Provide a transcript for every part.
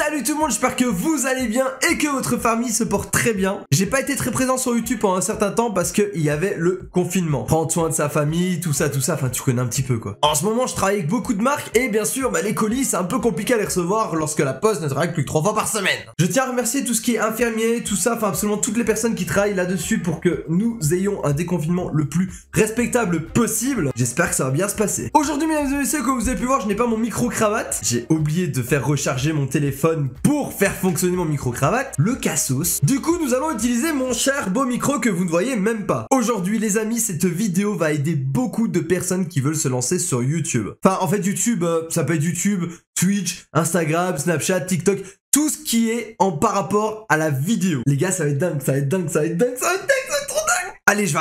Salut tout le monde, j'espère que vous allez bien et que votre famille se porte très bien. J'ai pas été très présent sur YouTube pendant un certain temps parce qu'il y avait le confinement. Prendre soin de sa famille, tout ça, enfin tu connais un petit peu quoi. En ce moment je travaille avec beaucoup de marques et bien sûr les colis c'est un peu compliqué à les recevoir lorsque la poste ne travaille que 3 fois par semaine. Je tiens à remercier tout ce qui est infirmier, tout ça, enfin absolument toutes les personnes qui travaillent là-dessus pour que nous ayons un déconfinement le plus respectable possible. J'espère que ça va bien se passer. Aujourd'hui mesdames et messieurs, comme vous avez pu voir, je n'ai pas mon micro-cravate. J'ai oublié de faire recharger mon téléphone pour faire fonctionner mon micro-cravate, le cassos. Du coup, nous allons utiliser mon cher beau micro que vous ne voyez même pas. Aujourd'hui, les amis, cette vidéo va aider beaucoup de personnes qui veulent se lancer sur YouTube. Enfin, en fait, YouTube, ça peut être YouTube, Twitch, Instagram, Snapchat, TikTok, tout ce qui est par rapport à la vidéo. Les gars, ça va être dingue, ça va être dingue, ça va être dingue, ça va être dingue, ça va être trop dingue. Allez, je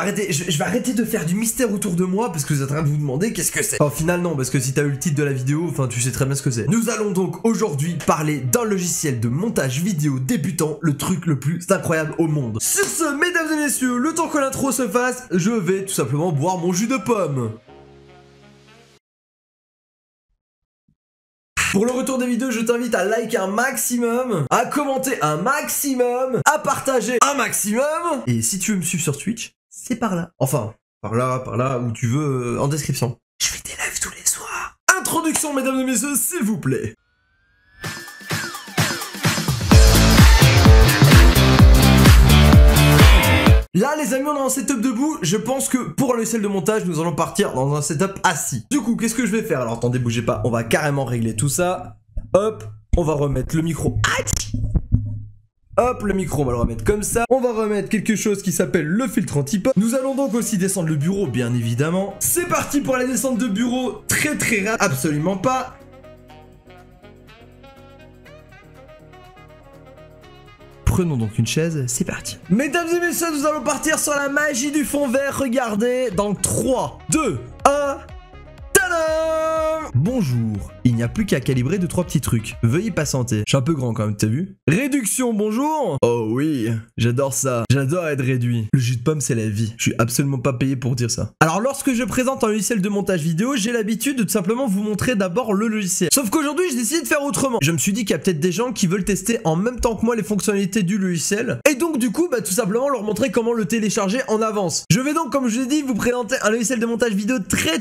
vais arrêter de faire du mystère autour de moi parce que vous êtes en train de vous demander qu'est-ce que c'est. Enfin, au final, non, parce que si t'as eu le titre de la vidéo, enfin, tu sais très bien ce que c'est. Nous allons donc aujourd'hui parler d'un logiciel de montage vidéo débutant, le truc le plus incroyable au monde. Sur ce, mesdames et messieurs, le temps que l'intro se fasse, je vais tout simplement boire mon jus de pomme. Pour le retour des vidéos, je t'invite à liker un maximum, à commenter un maximum, à partager un maximum. Et si tu veux me suivre sur Twitch, c'est par là. Enfin, par là, où tu veux, en description. Je fais des lives tous les soirs. Introduction, mesdames et messieurs, s'il vous plaît. Là les amis, on a un setup debout. Je pense que pour le logiciel de montage, nous allons partir dans un setup assis. Du coup, qu'est-ce que je vais faire? Alors attendez, bougez pas, on va carrément régler tout ça. Hop, on va remettre le micro. Hop, le micro, on va le remettre comme ça. On va remettre quelque chose qui s'appelle le filtre anti-pop. Nous allons donc aussi descendre le bureau, bien évidemment. C'est parti pour la descente de bureau. Très rapide, absolument pas. Prenons donc une chaise, c'est parti. Mesdames et messieurs, nous allons partir sur la magie du fond vert. Regardez, dans 3, 2, 1... Tadam! Bonjour, il n'y a plus qu'à calibrer 2-3 petits trucs. Veuillez patienter. Je suis un peu grand quand même, t'as vu? Réduction, bonjour! Oh oui, j'adore ça. J'adore être réduit. Le jus de pomme, c'est la vie. Je suis absolument pas payé pour dire ça. Alors, lorsque je présente un logiciel de montage vidéo, j'ai l'habitude de tout simplement vous montrer d'abord le logiciel. Sauf qu'aujourd'hui, j'ai décidé de faire autrement. Je me suis dit qu'il y a peut-être des gens qui veulent tester en même temps que moi les fonctionnalités du logiciel. Et donc, du coup, tout simplement leur montrer comment le télécharger en avance. Je vais donc, comme je l'ai dit, vous présenter un logiciel de montage vidéo très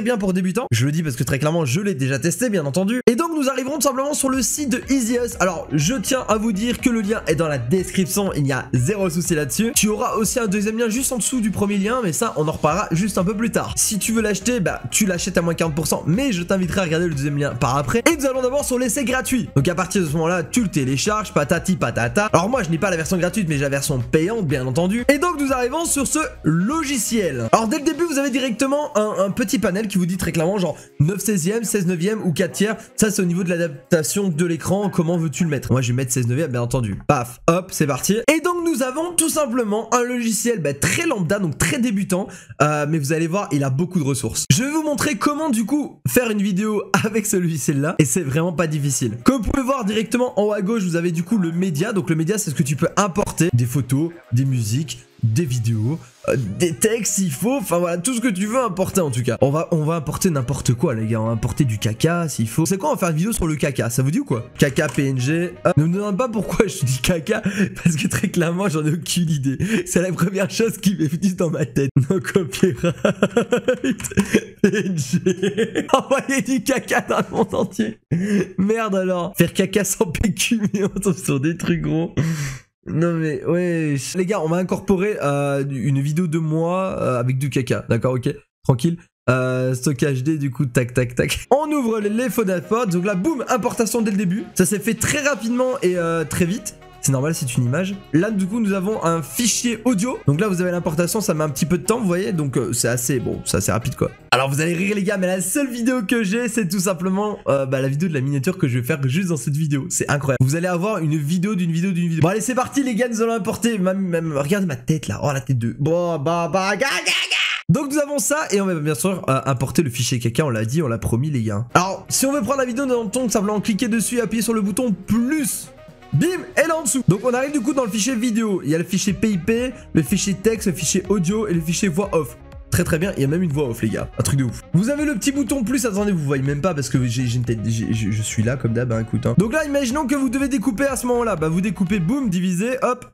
bien pour débutants. Je le dis parce que très clairement je l'ai déjà testé bien entendu. Et donc nous arriverons tout simplement sur le site de EasyUs. Alors je tiens à vous dire que le lien est dans la description, il n'y a zéro souci là-dessus. Tu auras aussi un deuxième lien juste en dessous du premier lien, mais ça on en reparlera juste un peu plus tard. Si tu veux l'acheter, tu l'achètes à moins 40%, mais je t'inviterai à regarder le deuxième lien par après. Et nous allons d'abord sur l'essai gratuit. Donc à partir de ce moment là tu le télécharges, patati patata. Alors moi je n'ai pas la version gratuite mais j'ai la version payante bien entendu. Et donc nous arrivons sur ce logiciel. Alors dès le début vous avez directement un petit panel qui vous dit très clairement genre 9/16e, 16/9e ou 4/3. Ça c'est au niveau de l'adaptation de l'écran, comment veux-tu le mettre? Moi je vais mettre 16/9e bien entendu. Paf, hop, c'est parti. Et donc nous avons tout simplement un logiciel très lambda, donc très débutant, mais vous allez voir il a beaucoup de ressources. Je vais vous montrer comment du coup faire une vidéo avec ce logiciel là, et c'est vraiment pas difficile. Comme vous pouvez voir directement en haut à gauche vous avez du coup le média. Donc le média c'est ce que tu peux importer, des photos, des musiques, des vidéos, des textes s'il faut, enfin voilà, tout ce que tu veux importer en tout cas. On va importer n'importe quoi les gars, on va importer du caca s'il faut. C'est quoi, on va faire une vidéo sur le caca, ça vous dit ou quoi? Caca PNG, ne me demande pas pourquoi je dis caca, parce que très clairement j'en ai aucune idée. C'est la première chose qui m'est venue dans ma tête. No copyright, PNG, envoyer du caca dans le monde entier. Merde alors, faire caca sans PQ, mais on tombe sur des trucs gros. Non mais ouais, les gars, on va incorporer une vidéo de moi avec du caca, d'accord, ok, tranquille. Stockage HD du coup, tac. On ouvre les photos, donc là, boum, importation dès le début. Ça s'est fait très rapidement et très vite. C'est normal, c'est une image. Là, du coup, nous avons un fichier audio. Donc là, vous avez l'importation, ça met un petit peu de temps, vous voyez. Donc c'est assez, bon, c'est assez rapide, quoi. Alors, vous allez rire, les gars, mais la seule vidéo que j'ai, c'est tout simplement la vidéo de la miniature que je vais faire juste dans cette vidéo. C'est incroyable. Vous allez avoir une vidéo d'une vidéo. Bon, allez, c'est parti, les gars, nous allons importer. Regardez ma tête, là. Oh, la tête de... Bon, donc nous avons ça et on va bien sûr importer le fichier caca, on l'a dit, on l'a promis les gars. Alors si on veut prendre la vidéo, nous allons simplement cliquer dessus et appuyer sur le bouton plus. Bim, et là en dessous. Donc on arrive du coup dans le fichier vidéo. Il y a le fichier PIP, le fichier texte, le fichier audio et le fichier voix off. Très très bien, il y a même une voix off les gars, un truc de ouf. Vous avez le petit bouton plus, attendez, vous voyez même pas parce que j'ai une tête, je suis là comme d'hab, hein, écoute. Hein. Donc là, imaginons que vous devez découper à ce moment-là, bah vous découpez, boum, divisez, hop.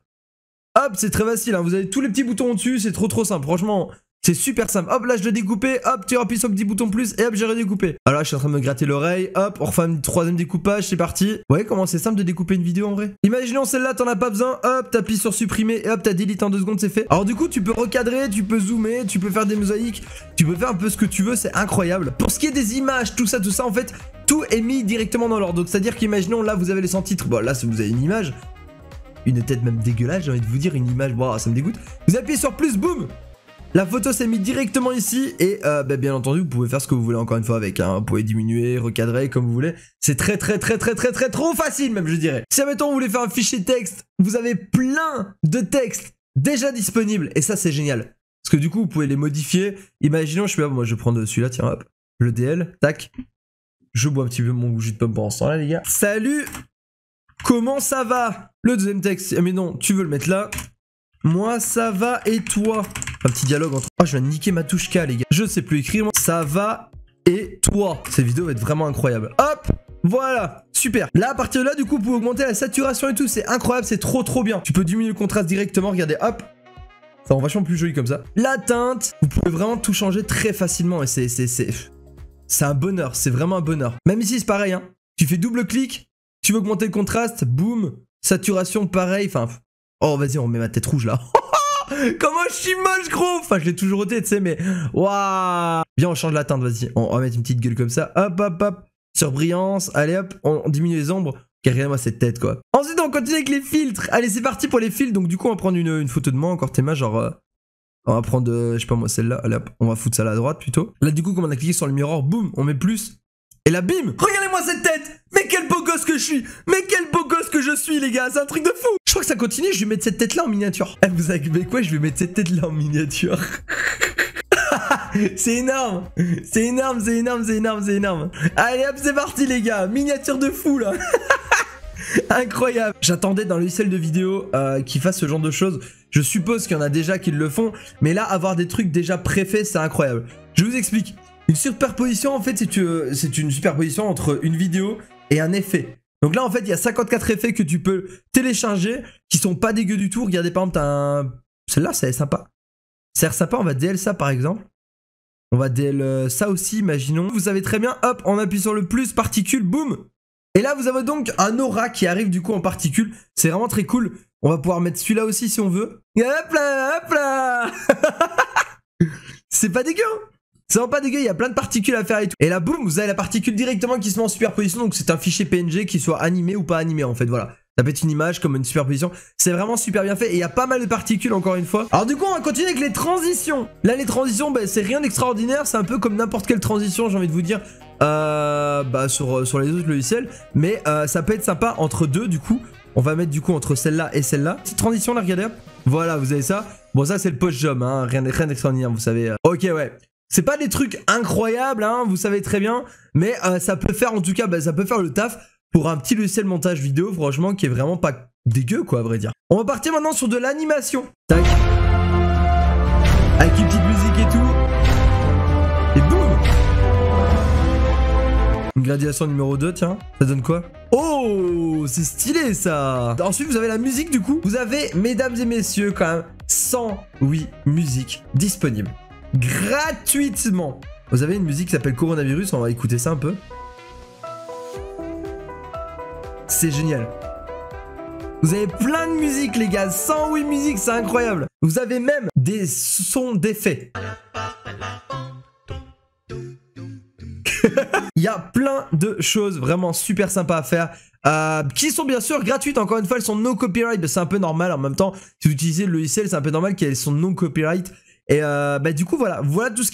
Hop, c'est très facile, hein. Vous avez tous les petits boutons au-dessus, c'est trop simple, franchement. C'est super simple. Hop, là je dois découper, hop, tu appuies sur le petit bouton plus et hop, j'ai redécoupé. Alors là, je suis en train de me gratter l'oreille, hop, on refait un troisième découpage, c'est parti. Vous voyez comment c'est simple de découper une vidéo en vrai? Imaginons celle-là, t'en as pas besoin, hop, t'appuies sur supprimer et hop, t'as delete en 2 secondes, c'est fait. Alors du coup, tu peux recadrer, tu peux zoomer, tu peux faire des mosaïques, tu peux faire un peu ce que tu veux, c'est incroyable. Pour ce qui est des images, tout ça, en fait, tout est mis directement dans l'ordre. Donc c'est-à-dire qu'imaginons, là, vous avez les sans-titres, bon, là, si vous avez une image, une tête même dégueulasse, j'ai envie de vous dire, une image, bon, ça me dégoûte. Vous appuyez sur plus, boum. La photo s'est mise directement ici et bah, bien entendu vous pouvez faire ce que vous voulez encore une fois avec, hein. Vous pouvez diminuer, recadrer comme vous voulez. C'est très trop facile même je dirais. Si admettons vous voulez faire un fichier texte, vous avez plein de textes déjà disponibles et ça c'est génial. Parce que du coup vous pouvez les modifier. Imaginons je sais pas, moi je vais prendre celui-là, tiens hop, le DL, tac. Je bois un petit peu mon jus de pomme pendant ce temps là les gars. Salut, comment ça va? Le deuxième texte, mais non, tu veux le mettre là. Moi ça va et toi? Un petit dialogue entre... Oh, je viens de niquer ma touche K, les gars. Je sais plus écrire. Ça va et toi? Cette vidéo va être vraiment incroyable. Hop, voilà, super. Là, à partir de là, du coup, vous pouvez augmenter la saturation et tout. C'est incroyable, c'est trop bien. Tu peux diminuer le contraste directement. Regardez, hop. Ça rend vachement plus joli comme ça. La teinte, vous pouvez vraiment tout changer très facilement. Et c'est un bonheur. C'est vraiment un bonheur. Même ici, c'est pareil. Hein. Tu fais double clic. Tu veux augmenter le contraste. Boum. Saturation, pareil. Enfin... Oh, vas-y, on met ma tête rouge, là. Comment je suis moche gros. Enfin je l'ai toujours été tu sais mais waouh. Viens on change la teinte vas-y. On va mettre une petite gueule comme ça. Hop. Sur brillance. Allez hop. On diminue les ombres. Regardez-moi cette tête quoi. Ensuite on continue avec les filtres. Allez c'est parti pour les filtres. Donc du coup on va prendre une photo de moi encore tes mains genre on va prendre je sais pas moi celle-là. Allez hop. On va foutre ça là à droite plutôt. Là du coup comme on a cliqué sur le miroir. Boum. On met plus. Et là bim. Regardez-moi cette tête. Mais quel beau gosse que je suis. Mais quel beau gosse que je suis les gars. C'est un truc de fou. Je crois que ça continue, je vais mettre cette tête là en miniature. Eh, vous savez quoi? Je vais mettre cette tête là en miniature. C'est énorme. C'est énorme. Allez hop, c'est parti les gars. Miniature de fou là. Incroyable. J'attendais dans le logiciel de vidéo qu'il fasse ce genre de choses. Je suppose qu'il y en a déjà qui le font. Mais là, avoir des trucs déjà préfaits, c'est incroyable. Je vous explique. Une superposition, en fait, c'est une superposition entre une vidéo et un effet. Donc là, en fait, il y a 54 effets que tu peux télécharger qui sont pas dégueux du tout. Regardez, par exemple, t'as un... Celle-là, c'est sympa. C'est sympa, on va DL ça, par exemple. On va DL ça aussi, imaginons. Vous savez très bien, hop, on appuie sur le plus, particules, boum. Et là, vous avez donc un aura qui arrive du coup en particules. C'est vraiment très cool. On va pouvoir mettre celui-là aussi si on veut. Et hop là. C'est pas dégueu, hein. C'est vraiment pas dégueu, il y a plein de particules à faire et tout. Et là, boum, vous avez la particule directement qui se met en superposition. Donc c'est un fichier PNG qui soit animé ou pas animé en fait, voilà. Ça peut être une image comme une superposition. C'est vraiment super bien fait et il y a pas mal de particules encore une fois. Alors du coup, on va continuer avec les transitions. Là, les transitions, bah, c'est rien d'extraordinaire. C'est un peu comme n'importe quelle transition, j'ai envie de vous dire, sur les autres logiciels. Mais ça peut être sympa entre deux du coup. On va mettre du coup entre celle-là et celle-là. Petite transition là, regardez hop. Voilà, vous avez ça. Bon, ça c'est le post-job, hein. Rien d'extraordinaire, vous savez. Ok, ouais. C'est pas des trucs incroyables, hein, vous savez très bien, mais ça peut faire en tout cas, bah, ça peut faire le taf pour un petit logiciel montage vidéo, franchement, qui est vraiment pas dégueu, quoi, à vrai dire. On va partir maintenant sur de l'animation. Tac. Avec une petite musique et tout. Et boum. Une gradation numéro 2, tiens. Ça donne quoi? Oh, c'est stylé, ça. Ensuite, vous avez la musique, du coup. Vous avez, mesdames et messieurs, quand même, 108 musiques disponibles. Gratuitement. Vous avez une musique qui s'appelle Coronavirus, on va écouter ça un peu. C'est génial. Vous avez plein de musiques les gars, 108 musiques, c'est incroyable. Vous avez même des sons d'effets. Il y a plein de choses vraiment super sympas à faire. Qui sont bien sûr gratuites, encore une fois elles sont no copyright, c'est un peu normal en même temps. Si vous utilisez le logiciel c'est un peu normal qu'elles sont no copyright. Et du coup voilà tout ce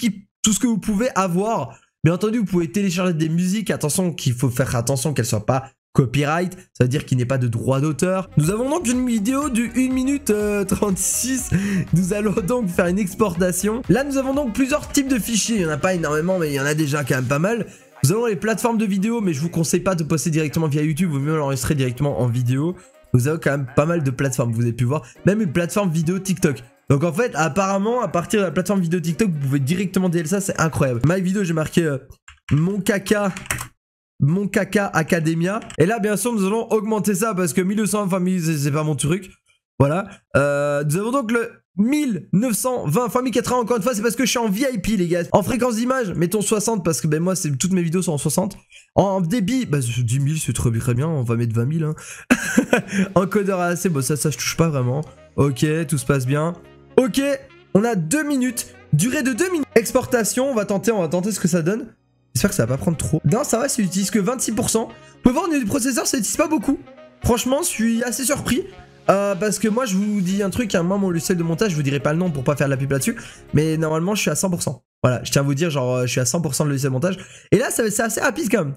que vous pouvez avoir. Bien entendu vous pouvez télécharger des musiques, attention qu'il faut faire attention qu'elles soient pas copyright, ça veut dire qu'il n'y ait pas de droit d'auteur. Nous avons donc une vidéo de 1 minute 36, nous allons donc faire une exportation. Là nous avons donc plusieurs types de fichiers, il n'y en a pas énormément mais il y en a déjà quand même pas mal. Nous avons les plateformes de vidéo mais je vous conseille pas de poster directement via YouTube, vous mieux l'enregistrer directement en vidéo. Vous avez quand même pas mal de plateformes, vous avez pu voir, même une plateforme vidéo TikTok. Donc en fait, apparemment, à partir de la plateforme vidéo TikTok, vous pouvez directement DL ça, c'est incroyable. My vidéo, j'ai marqué mon caca Academia. Et là, bien sûr, nous allons augmenter ça parce que 1220 familles, c'est pas mon truc. Voilà. Nous avons donc le 1920 x 1080. Encore une fois, c'est parce que je suis en VIP, les gars. En fréquence d'image, mettons 60 parce que ben, moi, toutes mes vidéos sont en 60. En débit, bah, 10 000, c'est très bien. On va mettre 20 000. Hein. Encodeur AAC, bon, ça, je touche pas vraiment. Ok, tout se passe bien. Ok, on a 2 minutes. Durée de 2 minutes. Exportation, on va tenter ce que ça donne. J'espère que ça va pas prendre trop. Non, ça va, ça utilise que 26%. Vous pouvez voir au niveau du processeur, ça utilise pas beaucoup. Franchement, je suis assez surpris. Parce que moi, je vous dis un truc, à un moment, mon logiciel de montage, je vous dirai pas le nom pour pas faire de la pub là-dessus. Mais normalement, je suis à 100%. Voilà, je tiens à vous dire, genre, je suis à 100% de logiciel de montage. Et là, c'est assez rapide quand même.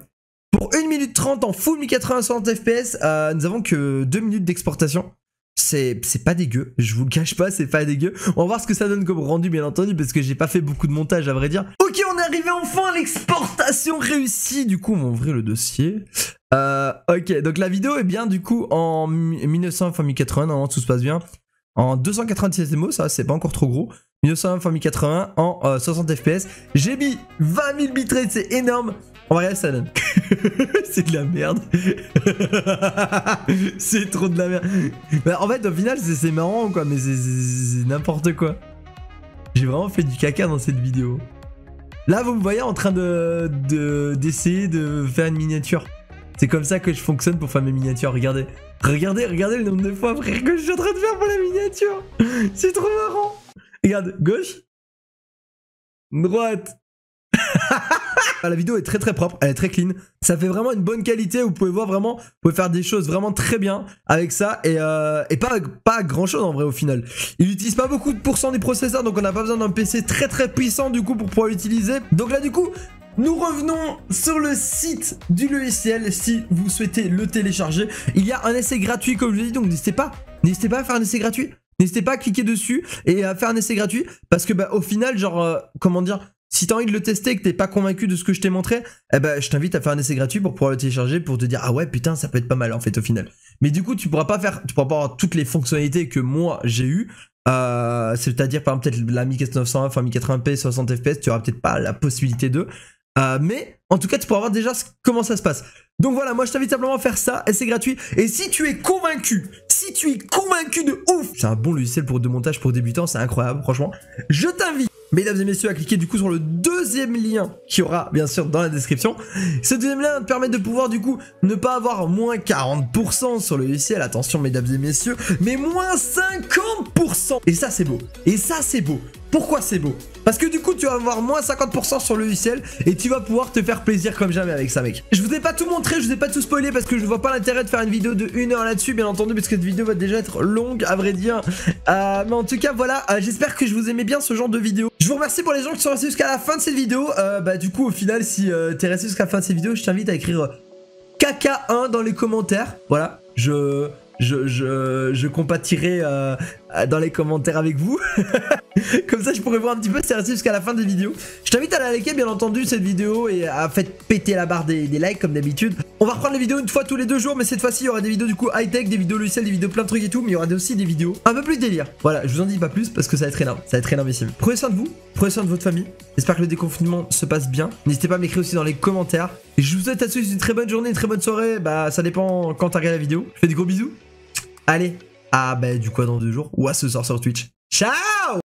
Pour 1 minute 30 en full 1080 60 fps, nous avons que 2 minutes d'exportation. C'est pas dégueu, je vous le cache pas, c'est pas dégueu. On va voir ce que ça donne comme rendu, bien entendu, parce que j'ai pas fait beaucoup de montage à vrai dire. Ok, on est arrivé enfin à l'exportation réussie. Du coup, on va ouvrir le dossier. Ok, donc la vidéo est bien du coup en 1900 x 1080, normalement tout se passe bien. En 297 mots, ça c'est pas encore trop gros. 1920 x 1080 en 60 fps. J'ai mis 20 000 bitrate, c'est énorme. On va regarder ça donne. C'est de la merde. C'est trop de la merde. Bah, en fait, au final, c'est marrant quoi, mais c'est n'importe quoi. J'ai vraiment fait du caca dans cette vidéo. Là, vous me voyez en train d'essayer de faire une miniature. C'est comme ça que je fonctionne pour faire mes miniatures. Regardez. Regardez le nombre de fois, frère, que je suis en train de faire pour la miniature. C'est trop marrant. Regarde, gauche. Droite. La vidéo est très propre, elle est très clean. Ça fait vraiment une bonne qualité. Vous pouvez voir vraiment, vous pouvez faire des choses vraiment très bien avec ça. Et pas grand chose en vrai au final. Il n'utilise pas beaucoup de pourcents du processeur, donc on n'a pas besoin d'un PC très puissant du coup pour pouvoir l'utiliser. Donc là du coup, nous revenons sur le site du logiciel si vous souhaitez le télécharger. Il y a un essai gratuit comme je l'ai dit, donc n'hésitez pas à faire un essai gratuit. N'hésitez pas à cliquer dessus et à faire un essai gratuit parce que bah, au final, genre, comment dire, si t'as envie de le tester et que t'es pas convaincu de ce que je t'ai montré, eh ben, je t'invite à faire un essai gratuit pour pouvoir le télécharger, pour te dire ah ouais putain ça peut être pas mal en fait au final. Mais du coup tu pourras pas avoir toutes les fonctionnalités que moi j'ai eu. C'est-à-dire par exemple peut-être la 1401, enfin 1080p 60 fps, tu auras peut-être pas la possibilité de. Mais en tout cas tu pourras voir déjà comment ça se passe. Donc voilà, moi je t'invite simplement à faire ça, et c'est gratuit. Et si tu es convaincu de ouf, c'est un bon logiciel pour de montage pour débutants, c'est incroyable franchement. Je t'invite, mesdames et messieurs, à cliquer du coup sur le deuxième lien qui y aura bien sûr dans la description. Ce deuxième lien te permet de pouvoir du coup ne pas avoir moins 40% sur le logiciel, attention mesdames et messieurs, mais moins 50%. Et ça c'est beau, Pourquoi c'est beau? Parce que du coup tu vas avoir moins 50% sur le logiciel et tu vas pouvoir te faire plaisir comme jamais avec ça mec. Je vous ai pas tout montré, je vous ai pas tout spoilé parce que je vois pas l'intérêt de faire une vidéo de 1 heure là-dessus bien entendu parce que cette vidéo va déjà être longue à vrai dire. Mais en tout cas voilà, j'espère que je vous aimais bien ce genre de vidéo. Je vous remercie pour les gens qui sont restés jusqu'à la fin de cette vidéo. Bah du coup au final si t'es resté jusqu'à la fin de cette vidéo, je t'invite à écrire KK1 dans les commentaires. Voilà, je compatirai dans les commentaires avec vous. Comme ça je pourrais voir un petit peu si c'est resté jusqu'à la fin des vidéos. Je t'invite à la liker bien entendu cette vidéo et à faire péter la barre des likes comme d'habitude. On va reprendre les vidéos une fois tous les 2 jours, mais cette fois-ci il y aura des vidéos du coup high tech, des vidéos logiciels, des vidéos plein de trucs et tout, mais il y aura aussi des vidéos un peu plus délire. Voilà, je vous en dis pas plus parce que ça va être énorme, ça va être énormissime. Prenez soin de vous, prenez soin de votre famille. J'espère que le déconfinement se passe bien. N'hésitez pas à m'écrire aussi dans les commentaires. Et je vous souhaite à tous une très bonne journée, une très bonne soirée. Bah ça dépend quand t'as regardé la vidéo. Je fais des gros bisous. Allez, bah du coup dans 2 jours ou à ce soir sur Twitch. Ciao.